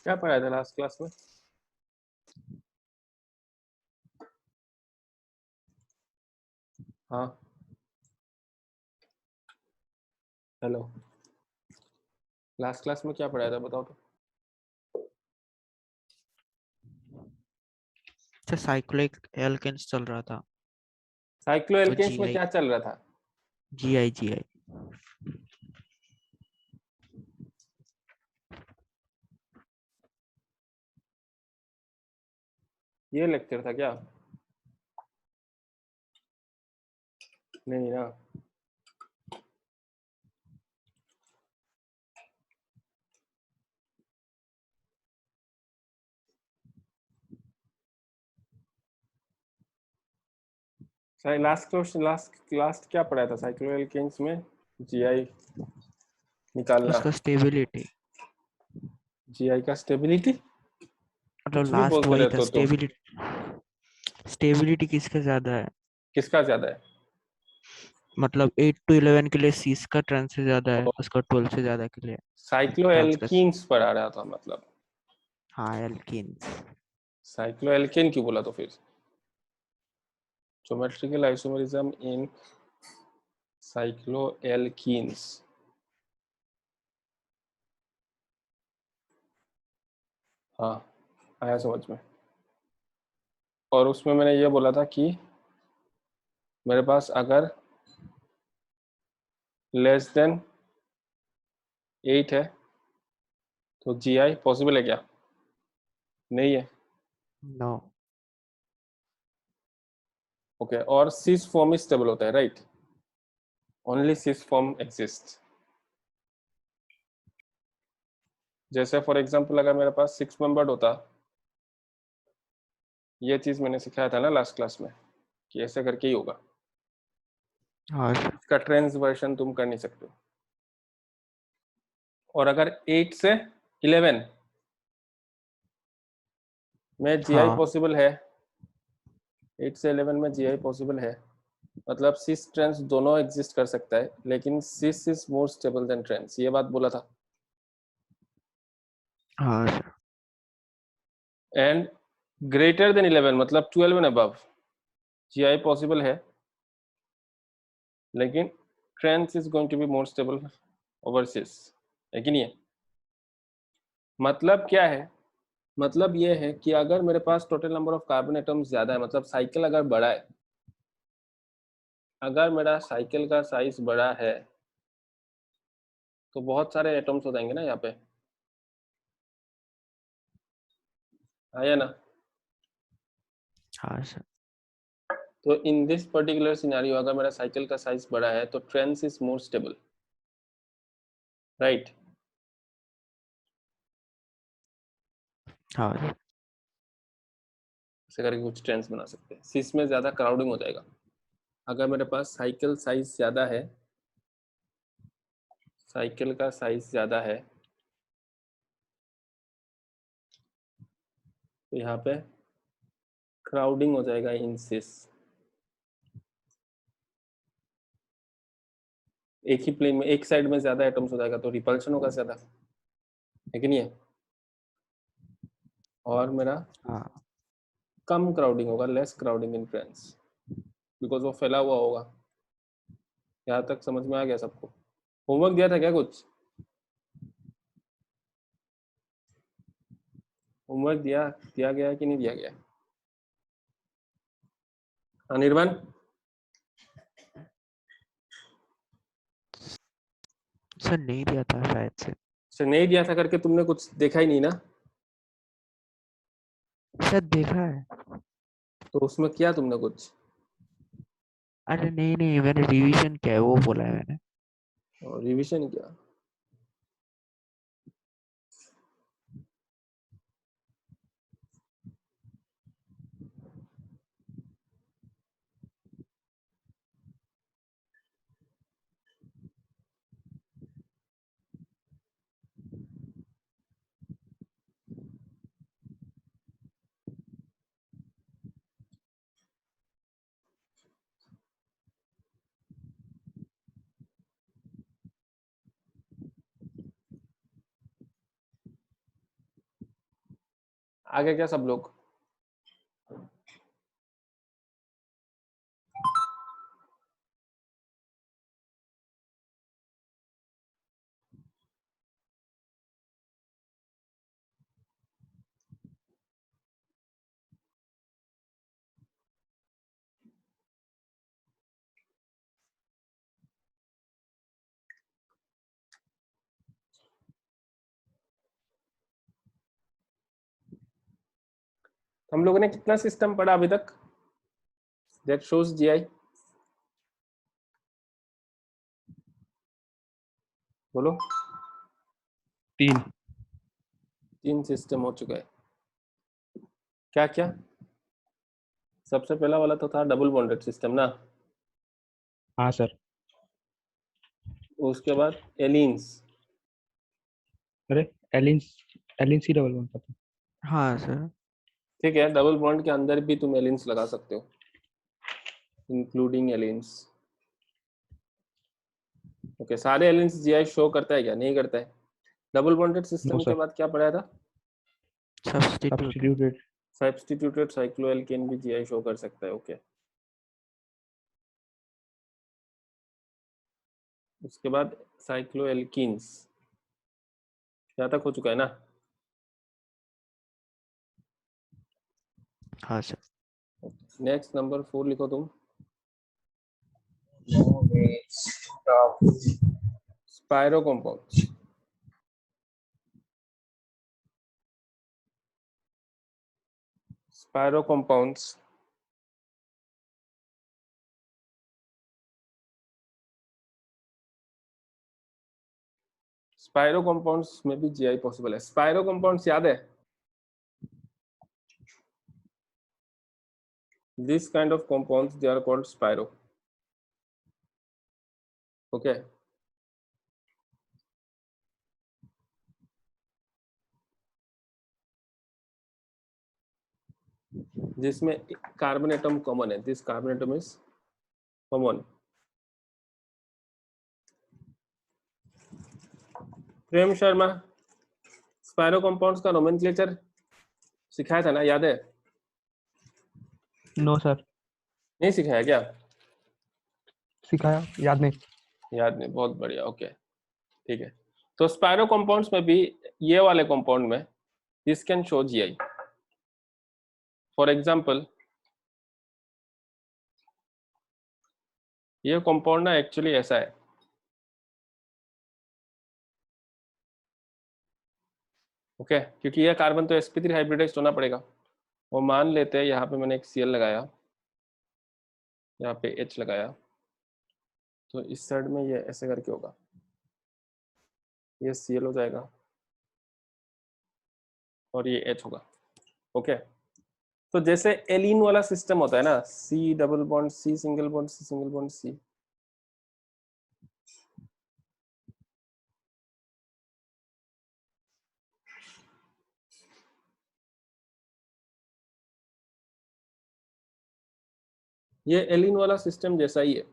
क्या पढ़ाया था लास्ट क्लास में? हाँ, हेलो, लास्ट क्लास में क्या पढ़ाया था बताओ तो। अच्छा, साइक्लिक एल्केन्स चल रहा था। और साइक्लोएल्केन्स में जीआई क्या चल रहा था? जीआई जीआई ये लेक्चर था क्या? नहीं ना। लास्ट क्या पढ़ाया था साइक्लोएल्केन्स में? जीआई निकालना। उसका स्टेबिलिटी, जीआई का स्टेबिलिटी मतलब कुछ भी लास्ट बोलते वही था। रहते हो तुम। स्टेबिलिटी किसका ज्यादा है? किसका ज्यादा है? मतलब 8 to 11 के लिए सीस का ट्रांस से ज्यादा है, उसका 12 से ज्यादा के लिए ट्रांस का। साइक्लोएल्कीन्स पढ़ा रहा था मतलब। हाँ, एल्कीन्स। साइक्लोएल्केन क्यों बोला तो फिर? ज्योमेट्रिकल आइसोमरिज्म इन साइक्लोएल्कीन्स। हाँ, आया समझ में। और उसमें मैंने ये बोला था कि मेरे पास अगर लेस देन 8 है तो जीआई पॉसिबल है क्या? नहीं है। नो। ओके, और सिस फॉर्म स्टेबल होता है, right? Only cis form exist. जैसे फॉर एग्जांपल अगर मेरे पास 6 मेंबर्ड होता, ये चीज मैंने सिखाया था ना लास्ट क्लास में कि ऐसे करके ही होगा। हाँ इसका ट्रांस वर्जन तुम कर नहीं सकते हो। और अगर 8 से 11 में जीआई हाँ पॉसिबल है, 8 से 11 में जीआई पॉसिबल है, मतलब सिस ट्रांस दोनों एग्जिस्ट कर सकता है, लेकिन cis is more stable than trans, ये बात बोला था। हाँ सर। एंड ग्रेटर देन 11 मतलब 12 एंड अबव जीआई पॉसिबल है, लेकिन trans is going to be more stable over cis, है कि नहीं है? मतलब क्या है? मतलब ये है कि अगर मेरे पास total number of carbon atoms ज्यादा है, मतलब साइकिल अगर बड़ा है, अगर मेरा साइकिल का साइज बड़ा है तो बहुत सारे एटम्स हो जाएंगे ना यहाँ पे, है ना? हाँ सर। तो इन दिस पर्टिकुलर सिनेरियो अगर मेरा साइकिल का साइज बड़ा है तो trans is more stable, right? हाँ सर। ऐसे करके कुछ ट्रांस बना सकते हैं। सिस में ज्यादा क्राउडिंग हो जाएगा। अगर मेरे पास साइकिल साइज ज्यादा है, साइकिल का साइज ज्यादा है, तो यहाँ पे क्राउडिंग हो जाएगा इन सिस। एक ही प्लेन में एक साइड में ज्यादा एटम्स हो जाएगा तो रिपल्शन होगा ज्यादा, है कि नहीं है? और मेरा हाँ कम क्राउडिंग होगा, less crowding in trans, because वो फैला हुआ होगा। यहाँ तक समझ में आ गया सबको? होमवर्क दिया था क्या कुछ? होमवर्क दिया दिया गया कि नहीं दिया गया? अनिर्बाण, सर, नहीं दिया था शायद से। अच्छा नहीं दिया था करके तुमने कुछ देखा ही नहीं ना? सर देखा है। तो उसमें किया तुमने कुछ? अरे नहीं नहीं, मैंने रिवीजन किया है, वो बोला है मैंने। और रिविजन किया? आगे क्या सब लोग? हम लोगों ने कितना सिस्टम पढ़ा अभी तक? That shows GI. बोलो। 3 सिस्टम हो चुका है। क्या क्या? सबसे पहला वाला तो था डबल बॉन्डेड सिस्टम ना। हाँ सर। उसके बाद एलिन्स। अरे एलिन सी डबल बॉन्ड था। हाँ सर। ठीक है, डबल बॉन्ड के अंदर भी तुम एलिन्स लगा सकते हो, इंक्लूडिंग एलिन्स। ओके, सारे एलिन्स जीआई शो करता है क्या? नहीं करता है। डबल बॉन्डेड सिस्टम नो के सर। बाद क्या पढ़ाया था? सब्स्टिट्यूट। सब्स्टिट्यूटेड साइक्लोएल्केन भी जीआई शो कर सकता है। ओके, उसके बाद साइक्लोएल्कीन्स। यहाँ तक हो चुका है ना? हाँ सर। नेक्स्ट नंबर 4 लिखो तुम। Spiro compound. Spiro compounds spiro compounds में भी जीआई पॉसिबल है। स्पाइरो कंपाउंड्स याद है? This kind of compounds they are called spiro. Okay, जिसमें कार्बन एटम कॉमन है। This carbon atom is common. Prem Sharma, spiro compounds का नोमेनक्लेचर सिखाया था ना, याद है? No sir. नहीं सिखाया क्या? सिखाया, याद नहीं। याद नहीं, बहुत बढ़िया। ओके, ठीक है। तो स्पाइरो कंपाउंड्स में भी ये वाले कंपाउंड में this can show GI. For example, ये कंपाउंड ना एक्चुअली ऐसा है। ओके, क्योंकि ये कार्बन तो sp3 हाइब्रिडाइज्ड होना पड़ेगा। और मान लेते हैं यहाँ पे मैंने एक Cl लगाया, यहाँ पे H लगाया, तो इस साइड में ये ऐसे करके होगा, ये Cl हो जाएगा और ये H होगा। ओके, तो जैसे एलिन वाला सिस्टम होता है ना, C double bond C single bond C single bond C, ये एलिन वाला सिस्टम जैसा ही है।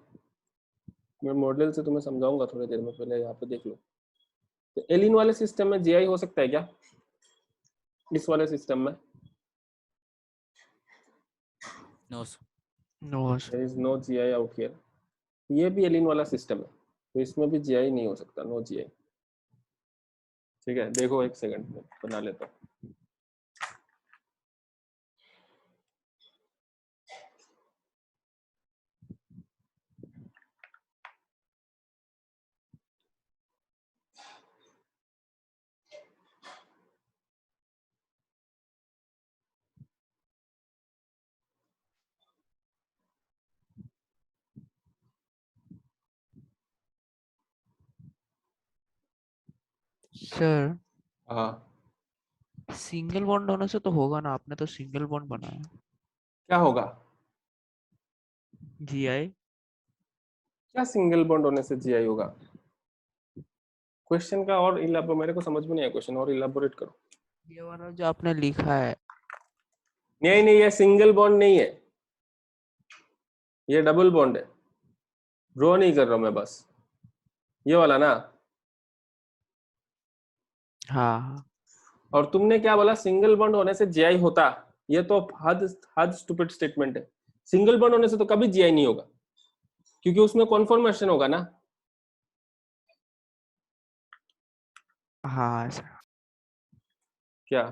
मैं मॉडल से तुम्हें समझाऊंगा थोड़ी देर में, पहले यहाँ पे देख लो। तो एलिन वाले सिस्टम में जीआई हो सकता है क्या इस वाले सिस्टम में? No there is no GI out here. ये भी एलिन वाला सिस्टम है, तो इसमें भी जीआई नहीं हो सकता, नो जीआई। ठीक है, देखो एक सेकंड में बना लेता हूँ। सर हाँ, सिंगल बॉन्ड होने से तो होगा ना, आपने तो सिंगल बॉन्ड बनाया। क्या होगा? जीआई। क्या सिंगल बॉन्ड होने से जीआई होगा? क्वेश्चन का और इलाबोरेट, मेरे को समझ में नहीं आया क्वेश्चन, और इलाबोरेट करो। ये वाला जो आपने लिखा है। नहीं नहीं, ये सिंगल बॉन्ड नहीं है, ये डबल बॉन्ड है। ड्रॉ नहीं कर रहा हूं मैं, बस ये वाला ना। हाँ हाँ। और तुमने क्या बोला, सिंगल बॉन्ड होने से जीआई होता? ये तो हद स्टूपिड स्टेटमेंट है। सिंगल बॉन्ड होने से तो कभी जीआई नहीं होगा, क्योंकि उसमें कॉन्फर्मेशन होगा ना। हाँ सर। क्या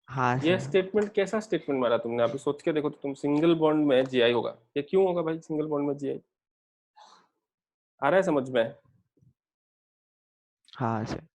हाँ ये सर। स्टेटमेंट कैसा स्टेटमेंट मारा तुमने? अभी सोच के देखो तो तुम, सिंगल बॉन्ड में जीआई होगा, ये क्यों होगा भाई सिंगल बॉन्ड में जीआई? आ रहा है समझ में? हाँ सर।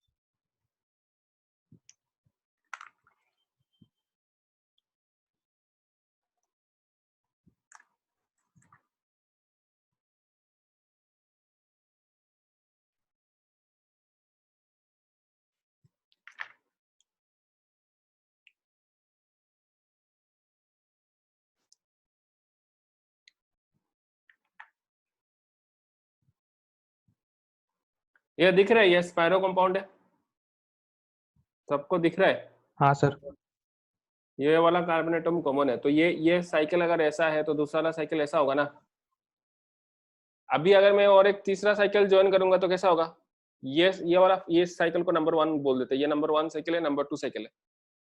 ये दिख रहा है, ये स्पायरो कंपाउंड है, सबको दिख रहा है? हाँ सर। ये वाला कार्बन एटम कॉमन है, तो ये साइकिल अगर ऐसा है तो दूसरा वाला साइकिल ऐसा होगा ना। अभी अगर मैं और एक तीसरा साइकिल ज्वाइन करूंगा तो कैसा होगा? ये वाला, ये साइकिल को नंबर 1 बोल देते हैं, ये नंबर 1 साइकिल है, नंबर 2 साइकिल है।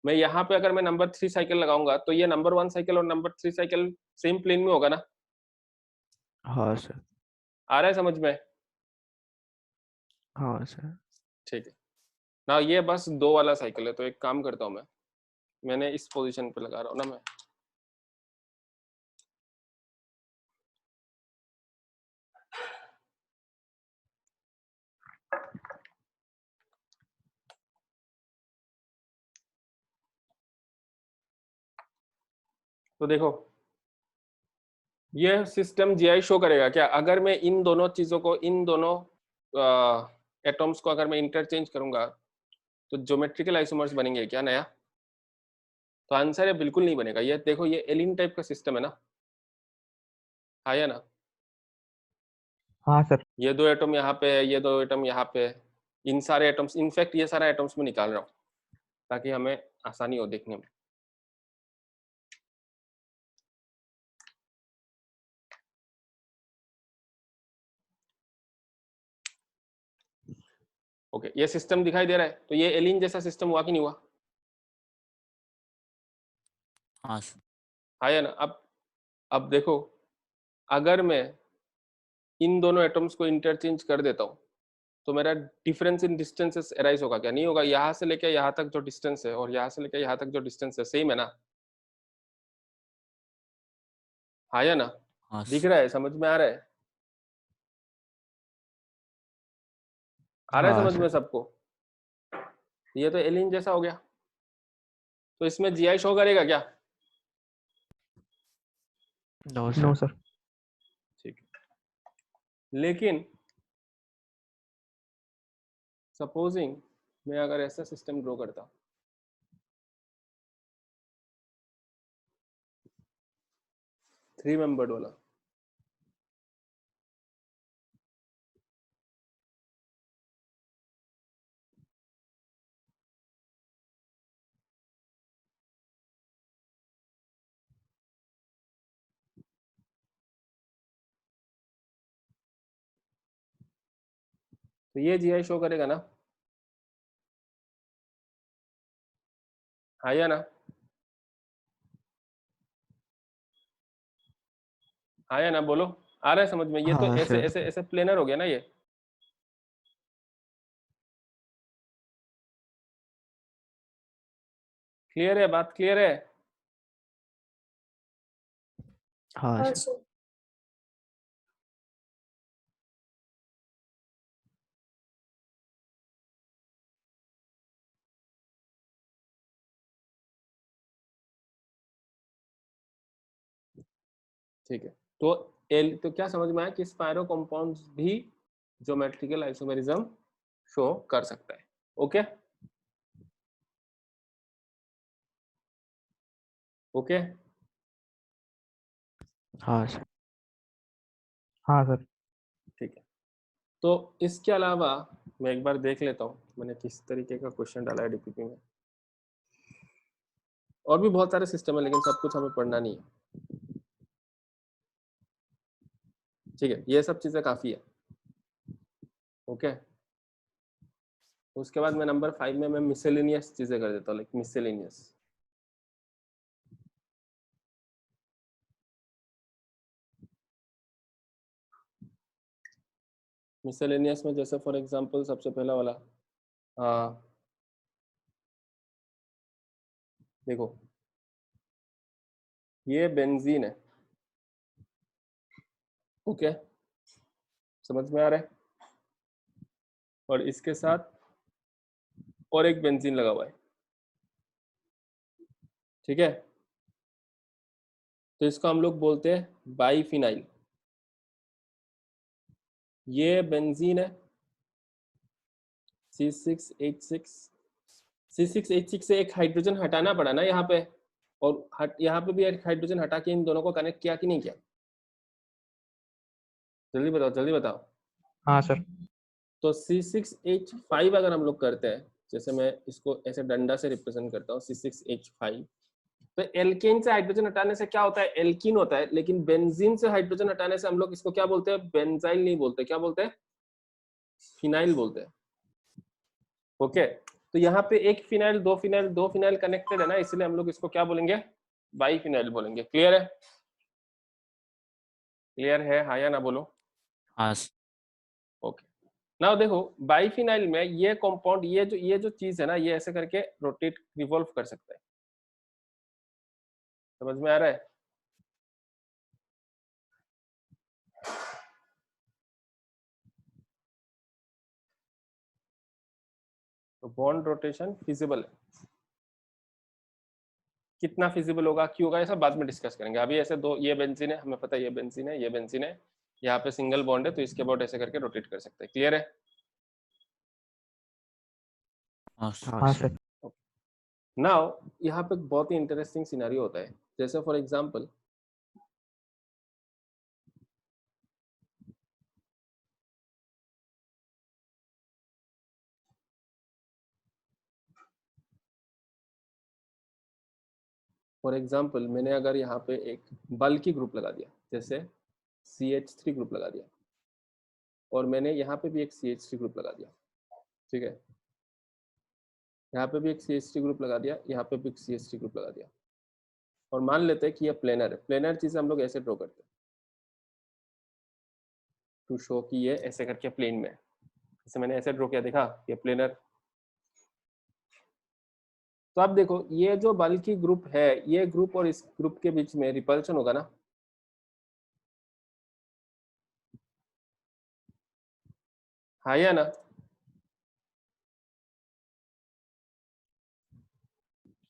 मैं यहाँ पे अगर मैं नंबर 3 साइकिल लगाऊंगा तो ये नंबर 1 साइकिल और नंबर 3 साइकिल सेम प्लेन में होगा ना। हाँ सर। आ रहा है समझ में? हाँ सर। ठीक है ना, ये बस 2 वाला साइकिल है, तो एक काम करता हूँ मैंने इस पोजीशन पे लगा रहा हूँ ना मैं। तो देखो ये सिस्टम जीआई शो करेगा क्या अगर मैं इन दोनों चीजों को, इन दोनों एटॉम्स को अगर मैं इंटरचेंज करूंगा, तो ज्योमेट्रिकल आइसोमर्स बनेंगे क्या नया? तो आंसर है बिल्कुल नहीं बनेगा। ये देखो ये एलिन टाइप का सिस्टम है ना, हाँ या ना? हाँ सर। ये 2 एटम यहाँ पे है, ये 2 एटम यहाँ पे है, इन सारे एटम्स, इनफैक्ट ये सारा एटम्स में निकाल रहा हूँ ताकि हमें आसानी हो देखने में। ओके ये सिस्टम दिखाई दे रहा है, तो ये एलिन जैसा सिस्टम हुआ कि नहीं हुआ? हाँ सर। हाँ या ना? अब देखो, अगर मैं इन दोनों एटम्स को इंटरचेंज कर देता हूँ तो मेरा डिफरेंस इन डिस्टेंसेस अराइज होगा क्या? नहीं होगा। यहाँ से लेके यहाँ तक जो डिस्टेंस है और यहाँ से लेके यहाँ तक जो डिस्टेंस है सेम है ना, हाँ या ना? हाँ दिख सर। रहा है, समझ में आ रहा है? आ रहा है हाँ समझ में सर। सबको? ये तो एलिन जैसा हो गया, तो इसमें जीआई शो करेगा क्या? No no sir. सर। ठीक है, लेकिन सपोजिंग मैं अगर ऐसा सिस्टम ड्रॉ करता, थ्री मेंबर्ड वाला, तो ये जीआई शो करेगा ना, हाँ या ना? हाँ या ना बोलो? आ रहा है समझ में? ये तो हाँ ऐसे सर। ऐसे ऐसे प्लेनर हो गया ना ये। क्लियर है बात? क्लियर है? हाँ सर। ठीक है, तो एल तो क्या समझ में आया कि स्पायरो कंपाउंड्स भी ज्योमेट्रिकल आइसोमेरिज्म शो कर सकता है। Okay okay. हाँ सर। हाँ सर। ठीक है, तो इसके अलावा मैं एक बार देख लेता हूँ मैंने किस तरीके का क्वेश्चन डाला है डीपीपी में। और भी बहुत सारे सिस्टम है लेकिन सब कुछ हमें पढ़ना नहीं है। ठीक है, ये सब चीजें काफी है। ओके उसके बाद मैं नंबर 5 में मैं मिसेलेनियस चीजें कर देता हूँ, लाइक मिसेलेनियस। मिसेलेनियस में जैसे फॉर एग्जांपल सबसे पहला वाला देखो, ये बेंजीन है, ओके, समझ में आ रहा है, और इसके साथ और एक बेंजीन लगा हुआ है, ठीक है, तो इसको हम लोग बोलते हैं बाईफिनाइल। ये बेंजीन है C6H6। C6H6 से एक हाइड्रोजन हटाना पड़ा ना यहाँ पे, और यहाँ पे भी एक हाइड्रोजन हटा के इन दोनों को कनेक्ट किया कि नहीं किया? जल्दी बताओ, जल्दी बताओ। हाँ सर। तो C6H5 अगर हम लोग करते हैं, जैसे मैं इसको ऐसे डंडा से रिप्रेजेंट करता हूँ C6H5, तो एल्केन से हाइड्रोजन हटाने से क्या होता है? एल्कीन होता है, लेकिन बेंजीन से हाइड्रोजन हटाने से हम लोग इसको क्या बोलते हैं? बेंजाइल नहीं बोलते, क्या बोलते हैं? फिनाइल बोलते हैं, ओके। तो यहाँ पे एक फिनाइल, दो फिनाइल, दो फिनाइल कनेक्टेड है ना, इसलिए हम लोग इसको क्या बोलेंगे? बाईफिनाइल बोलेंगे। क्लियर है? क्लियर है, हाँ या ना बोलो? हाँ ओके। नाउ देखो, बाईफिनाइल में ये कंपाउंड, ये जो चीज है ना, ये ऐसे करके रोटेट रिवॉल्व कर सकता है। समझ में आ रहा है? तो बॉन्ड रोटेशन फिजिबल है। कितना फिजिबल होगा, क्यों होगा, ये सब बाद में डिस्कस करेंगे। अभी ऐसे दो, ये बेंजीन है, हमें पता है ये बेंजीन है, ये बेंजीन है, यहाँ पे सिंगल बॉन्ड है, तो इसके अबाउट ऐसे करके रोटेट कर सकते हैं। क्लियर है? हाँ हाँ सर। नाउ यहाँ पे बहुत ही इंटरेस्टिंग सिनेरियो होता है, जैसे फॉर एग्जांपल मैंने अगर यहाँ पे एक बल्की ग्रुप लगा दिया, जैसे CH3 ग्रुप लगा दिया, और मैंने यहाँ पे भी एक CH3 ग्रुप लगा दिया, ठीक है, यहाँ पे भी एक CH3 ग्रुप लगा दिया, यहाँ पे भी एक CH3 ग्रुप लगा दिया, और मान लेते हैं कि ये प्लेनर है। प्लेनर चीज हम लोग ऐसे ड्रॉ करते हैं टू शो कि ये ऐसे करके प्लेन में, जैसे मैंने ऐसे ड्रॉ किया, देखा ये प्लेनर। तो अब देखो, ये जो बल्की ग्रुप है, ये ग्रुप और इस ग्रुप के बीच में रिपल्शन होगा ना, हाँ या ना?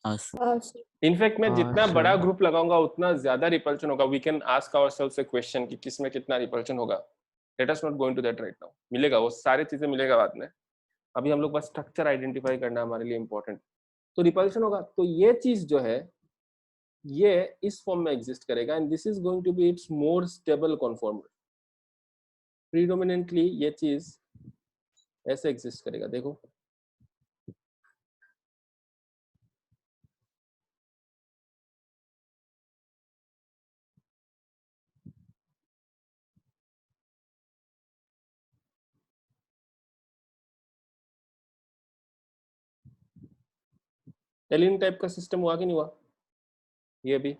हाँ इनफैक्ट मैं हाँ जितना सर। बड़ा ग्रुप लगाऊंगा उतना ज्यादा रिपल्शन होगा। We can ask ourselves a question कि किसमें कितना रिपल्शन होगा। Let us not going to that right now. मिलेगा, वो सारी चीजें मिलेगा बाद में। अभी हम लोग बस स्ट्रक्चर आइडेंटिफाई करना हमारे लिए इंपॉर्टेंट। तो रिपल्शन होगा, तो ये चीज जो है ये इस फॉर्म में एग्जिस्ट करेगा, and this is going to be its more stable conformer. Predominantly ये चीज ऐसे एग्जिस्ट करेगा, देखो एलिन टाइप का सिस्टम हुआ कि नहीं हुआ? ये भी,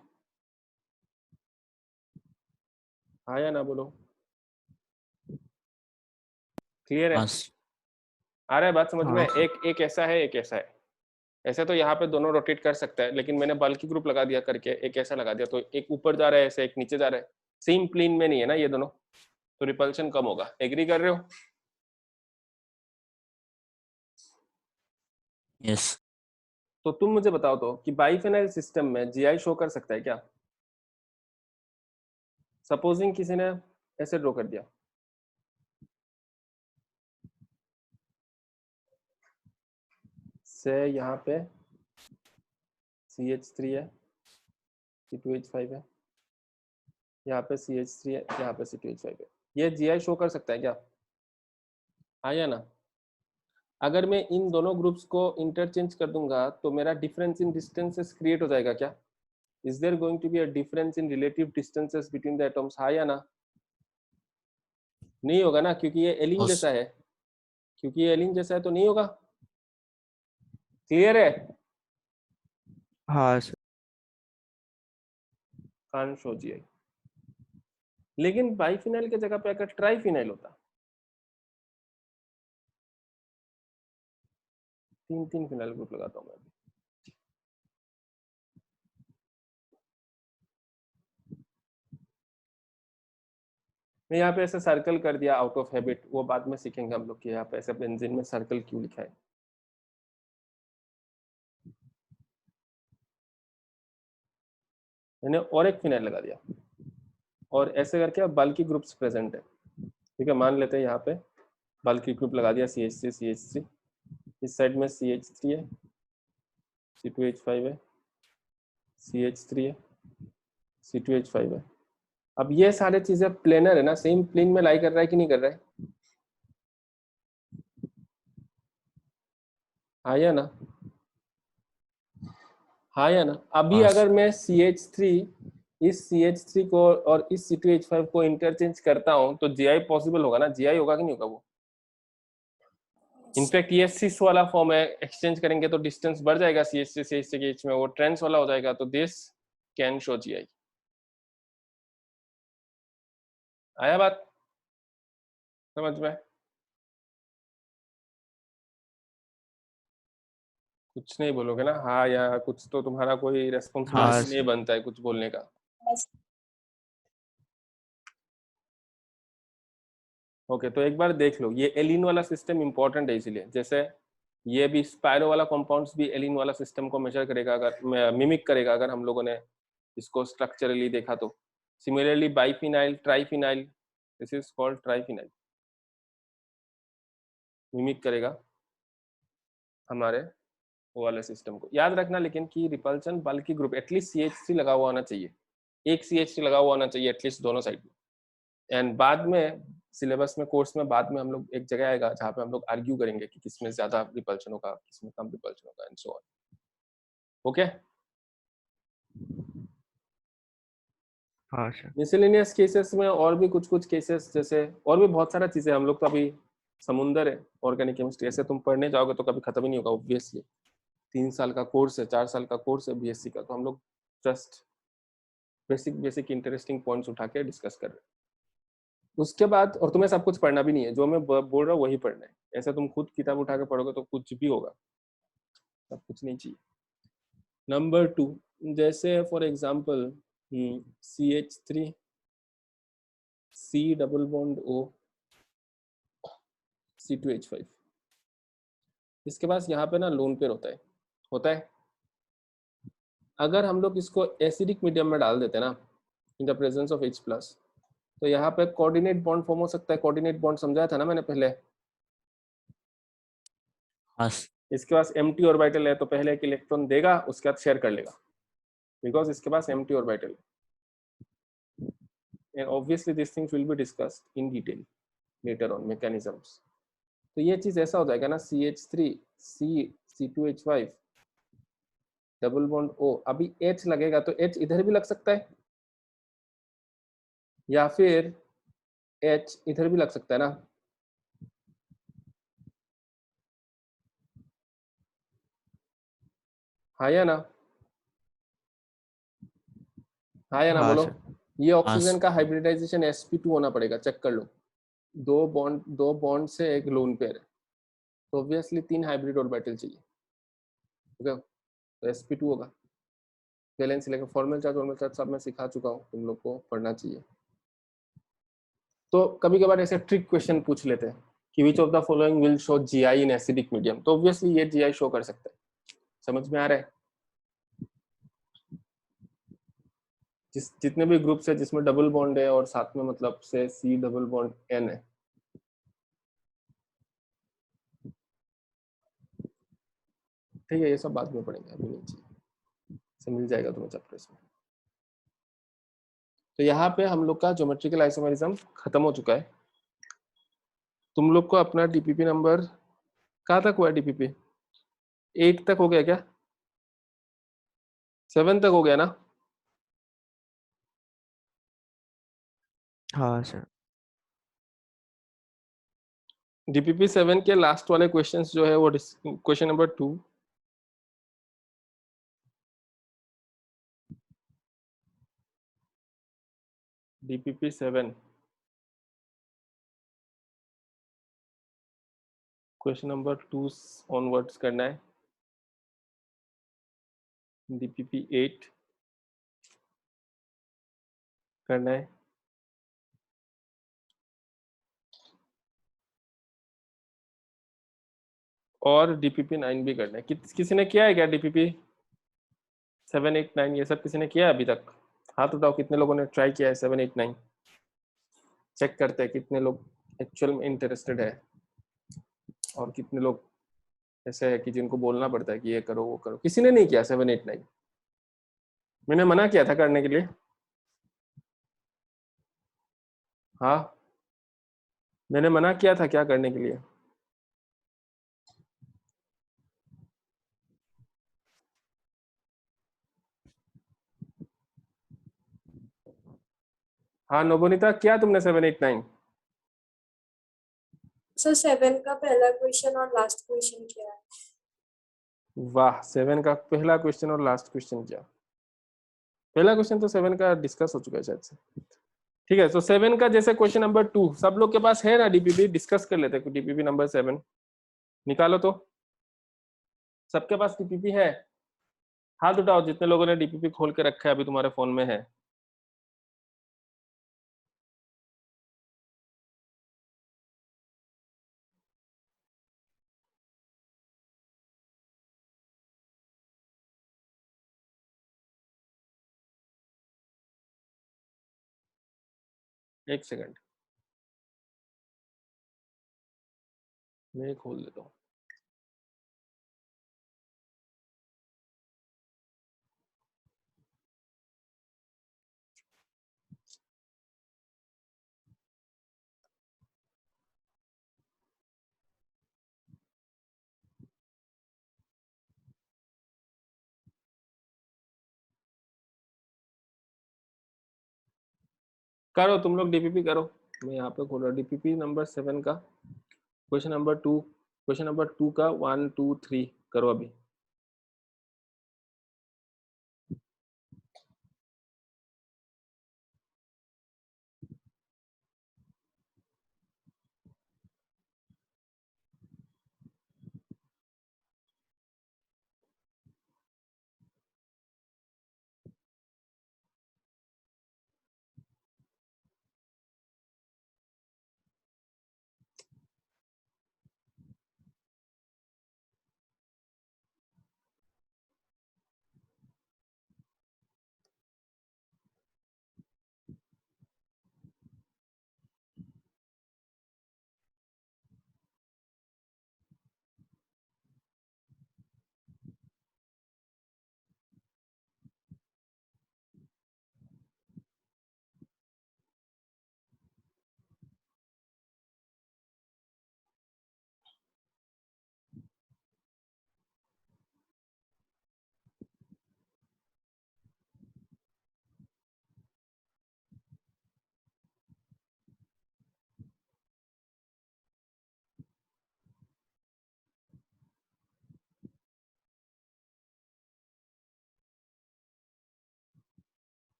हाँ या ना बोलो? क्लियर है? हाँ आ रहा है बात समझ में? हाँ एक ऐसा है, एक ऐसा है। ऐसे तो यहाँ पे दोनों रोटेट कर सकता है, लेकिन मैंने बल्कि ग्रुप लगा दिया करके एक ऐसा लगा दिया, तो एक ऊपर जा रहा है ऐसे, एक नीचे जा रहा है, सेम प्लेन में नहीं है ना ये दोनों, तो रिपल्शन कम होगा। एग्री कर रहे हो? यस तो तुम मुझे बताओ तो कि बाइफेनाइल सिस्टम में जीआई शो कर सकता है क्या? सपोजिंग किसी ने ऐसे ड्रॉ कर दिया, से यहाँ पे CH3 है, C2H5 है, यहाँ पे CH3 है, यहाँ पे C2H5 है, ये जीआई शो कर सकता है क्या? हाँ या ना? अगर मैं इन दोनों ग्रुप्स को इंटरचेंज कर दूंगा तो मेरा डिफरेंस इन डिस्टेंसेस क्रिएट हो जाएगा क्या? Is there going to be a difference in relative distances between the atoms? हाँ या ना? नहीं होगा ना, क्योंकि ये एलिन जैसा है, क्योंकि ये एलिन जैसा है तो नहीं होगा। क्लियर है? हाँ सर। Can't show GI. लेकिन बाइफिनाइल की जगह पे अगर ट्राइफिनाइल होता, 3 फिनाइल ग्रुप लगाता हूँ मैं अभी। मैं यहाँ पे ऐसे सर्कल कर दिया आउट ऑफ हैबिट, वो बाद में सीखेंगे हम लोग कि यहाँ पे ऐसे बेंजीन में सर्कल क्यों लिखा है। मैंने और एक फिनाइल लगा दिया और ऐसे करके बल्कि ग्रुप्स प्रेजेंट है। ठीक है, मान लेते हैं यहाँ पे बल्कि ग्रुप लगा दिया CH3 CH3, इस साइड में CH3 है, C2H5 है, CH3 है, C2H5 है। अब ये सारे चीजें प्लेनर है ना, सेम प्लेन में लाई कर रहा है कि नहीं कर रहा है? हाँ या ना? हाँ या ना? अभी हाँ अगर मैं CH3 इस CH3 को और इस C2H5 को इंटरचेंज करता हूं तो GI पॉसिबल होगा ना? GI होगा कि नहीं होगा वो? इनफैक्ट ये सिस वाला फॉर्म है, एक्सचेंज करेंगे तो डिस्टेंस बढ़ जाएगा CH3 से CH के बीच में, वो ट्रांस वाला हो जाएगा, तो दिस कैन शो GI। आया बात समझ में? कुछ नहीं बोलोगे ना हाँ या कुछ, तो तुम्हारा कोई हाँ रेस्पॉन्सिबिलिटी नहीं सर। बनता है कुछ बोलने का। ओके, तो एक बार देख लो, ये एलिन वाला सिस्टम इंपॉर्टेंट है, इसीलिए जैसे ये भी स्पायरो वाला कंपाउंड्स भी एलिन वाला सिस्टम को मेजर करेगा, अगर मिमिक करेगा, अगर हम लोगों ने इसको स्ट्रक्चरली देखा तो। Similarly biphenyl, triphenyl, this is called triphenyl, mimic करेगा हमारे वो वाले सिस्टम को। याद रखना लेकिन कि रिपल्शन बल्कि ग्रुप एटलीस्ट CH3 लगा हुआ होना चाहिए, एक CH3 लगा हुआ होना चाहिए एटलीस्ट दोनों साइड में। एंड बाद में सिलेबस में, कोर्स में बाद में हम लोग एक जगह आएगा जहाँ पे हम लोग आर्ग्यू करेंगे कि किसमें ज्यादा रिपल्शन होगा, किसमें कम रिपल्शन होगा एंड सो ऑन। ओके, हाँ सर। मिसलेनियस केसेस में और भी कुछ केसेस, जैसे और भी बहुत सारा चीजें, हम लोग तो अभी समुंदर है ऑर्गेनिक केमिस्ट्री, ऐसे तुम पढ़ने जाओगे तो कभी खत्म ही नहीं होगा ऑब्वियसली। 3 साल का कोर्स है, 4 साल का कोर्स है BSc का, तो हम लोग जस्ट बेसिक इंटरेस्टिंग पॉइंट्स उठा के डिस्कस कर रहे हैं। उसके बाद, और तुम्हें सब कुछ पढ़ना भी नहीं है, जो मैं बोल रहा हूँ वही पढ़ना है। ऐसे तुम खुद किताब उठा के पढ़ोगे तो कुछ भी होगा, सब कुछ नहीं चाहिए। नंबर 2, जैसे for example CH3 C double bond O C2H5, इसके पास यहाँ पे ना लोन पेयर होता है। अगर हम लोग इसको एसिडिक मीडियम में डाल देते ना in the presence of H+, तो यहाँ पे कोऑर्डिनेट बॉन्ड फॉर्म हो सकता है। कोऑर्डिनेट बॉन्ड समझाया था ना मैंने पहले। हाँ इसके पास एम्प्टी ऑर्बिटल है तो पहले एक इलेक्ट्रॉन देगा, उसके बाद शेयर कर लेगा, बिकॉज इसके पास एम्प्टी ऑर्बिटल है। And obviously this things will be discussed in detail later on, mechanisms. तो ये चीज ऐसा हो जाएगा ना, CH3 C C2H5 double bond O, अभी H लगेगा तो H इधर भी लग सकता है, या फिर H इधर भी लग सकता है ना। हाँ या ना? हाँ या ना हाँ बोलो। सर। ये हाँ ऑक्सीजन का हाइब्रिडाइजेशन sp2 होना पड़ेगा, चेक कर लो। दो बॉन्ड से एक लोन पेयर है, तो ऑब्वियसली 3 हाइब्रिड ऑर्बिटल चाहिए। ठीक है, तो sp2 होगा। वैलेंस लेकर फॉर्मल चार्ज सब मैं सिखा चुका हूँ, तुम लोग को पढ़ना चाहिए। तो कभी कभार ऐसे ट्रिक क्वेश्चन पूछ लेते हैं कि which of the following will show GI in acidic medium, तो ऑब्वियसली ये GI शो कर सकता है। समझ में आ रहा है? जितने भी ग्रुप्स है जिसमें डबल बॉन्ड है और साथ में मतलब से C डबल बॉन्ड N है, ठीक है, ये सब बाद में पढ़ेंगे, अभी नहीं चाहिए, से मिल जाएगा तुम्हें चैप्टर्स में। तो यहाँ पे हम लोग का ज्योमेट्रिकल आइसोमेरिज्म खत्म हो चुका है। तुम लोग को अपना DPP नंबर कहाँ तक हुआ है? DPP 8 तक हो गया क्या? 7 तक हो गया ना? हाँ सर। DPP 7 के लास्ट वाले क्वेश्चंस जो है वो question number 2 DPP 7 question number 2 onwards करना है। DPP 8 करना है। और DPP 9 भी करना है। किसी ने किया है क्या DPP 7, 8, 9 ये सब किसी ने किया है अभी तक? हाथ उठाओ कितने लोगों ने ट्राई किया है 7, 8, 9। चेक करते हैं कितने लोग एक्चुअल में इंटरेस्टेड है और कितने लोग ऐसे है कि जिनको बोलना पड़ता है कि ये करो वो करो। किसी ने नहीं किया 7, 8, 9? मैंने मना किया था करने के लिए। हाँ, मैंने मना किया था क्या करने के लिए? हाँ नोबोनीता, किया तुमने 7, 8, 9? सर 7 का पहला क्वेश्चन और लास्ट क्वेश्चन किया है। वाह, 7 का पहला क्वेश्चन और लास्ट क्वेश्चन किया। पहला क्वेश्चन तो 7 का डिस्कस हो चुका है शायद से। ठीक है, तो 7 का जैसे क्वेश्चन नंबर 2 सब लोग के पास है ना DPP? डिस्कस कर लेते हैं। DPP नंबर 7 निकालो तो। सबके पास DPP है? हाथ उठाओ जितने लोगों ने DPP खोल के रखा है अभी तुम्हारे फोन में है। एक सेकंड, मैं खोल देता हूँ। करो तुम लोग DPP करो। मैं यहाँ पे खोल रहा हूँ DPP नंबर 7 का क्वेश्चन नंबर 2। क्वेश्चन नंबर 2 का 1, 2, 3 करो अभी।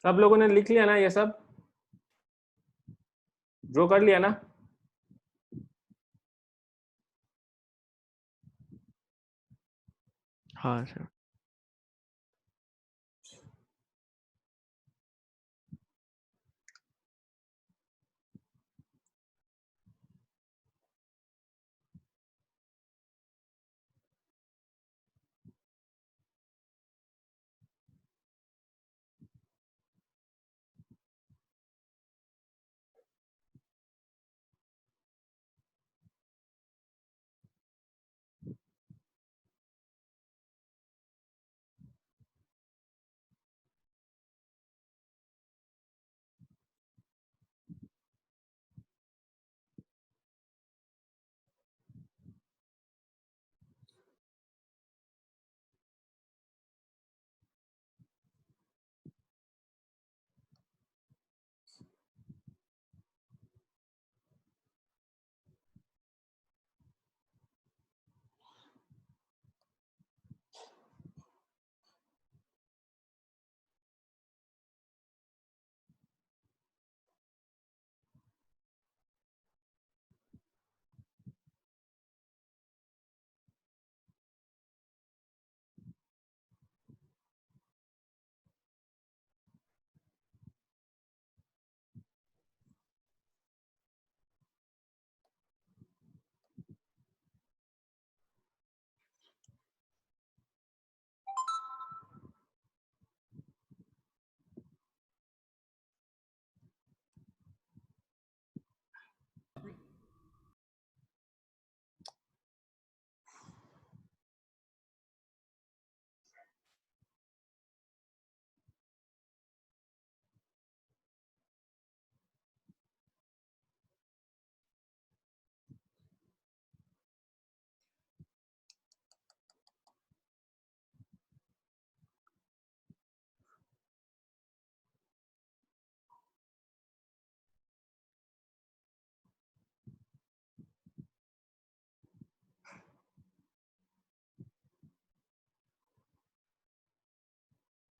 सब लोगों ने लिख लिया ना? ये सब ड्रॉ कर लिया ना? हाँ सर।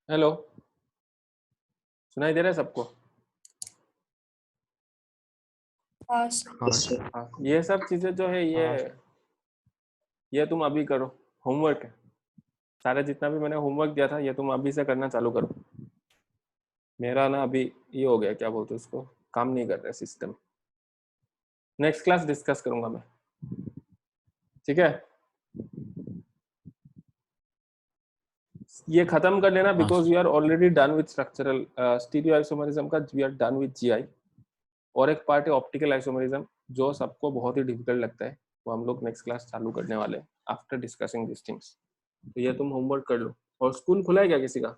हेलो, सुनाई दे रहा है सबको? हाँ सर। हाँ, ये सब चीजें जो है ये तुम अभी करो, होमवर्क है सारे, जितना भी मैंने होमवर्क दिया था ये तुम अभी से करना चालू करो। मेरा ना अभी ये हो गया, क्या बोलते हैं उसको, काम नहीं कर रहा सिस्टम। नेक्स्ट क्लास डिस्कस करूंगा मैं, ठीक है? ये खत्म कर लेना, because we are already done with structural stereo isomerism का, we are done with GI. और एक पार्ट है ऑप्टिकल आइसोमरिज्म, जो सबको बहुत ही डिफिकल्ट लगता है, वो हम लोग नेक्स्ट क्लास चालू करने वाले हैं आफ्टर डिस्कसिंग दिस थिंग्स। तो ये तुम होमवर्क कर लो। और स्कूल खुला है क्या किसी का?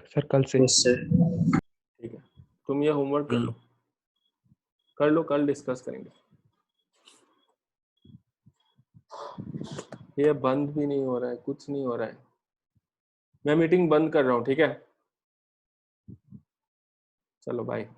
सर कल से। ठीक है, तुम ये होमवर्क कर लो, कल डिस्कस करेंगे। ये बंद भी नहीं हो रहा है, कुछ नहीं हो रहा है। मैं मीटिंग बंद कर रहा हूँ, ठीक है? चलो बाय।